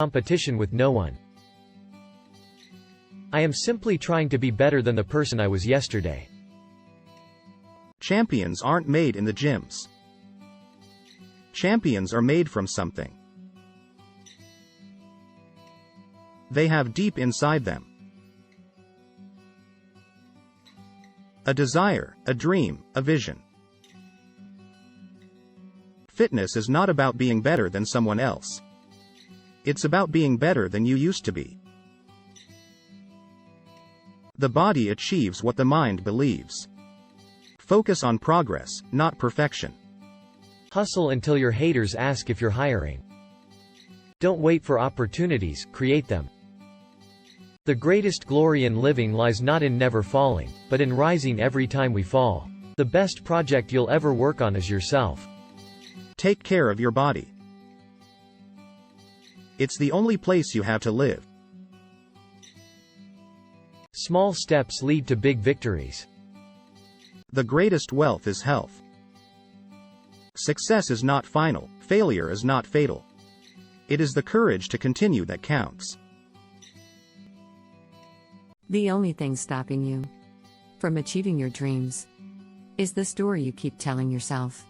competition with no one. I am simply trying to be better than the person I was yesterday. Champions aren't made in the gyms. Champions are made from something. They have deep inside them. A desire, a dream, a vision. Fitness is not about being better than someone else. It's about being better than you used to be. The body achieves what the mind believes. Focus on progress, not perfection. Hustle until your haters ask if you're hiring. Don't wait for opportunities, create them. The greatest glory in living lies not in never falling, but in rising every time we fall. The best project you'll ever work on is yourself. Take care of your body. It's the only place you have to live. Small steps lead to big victories. The greatest wealth is health. Success is not final, failure is not fatal. It is the courage to continue that counts. The only thing stopping you from achieving your dreams is the story you keep telling yourself.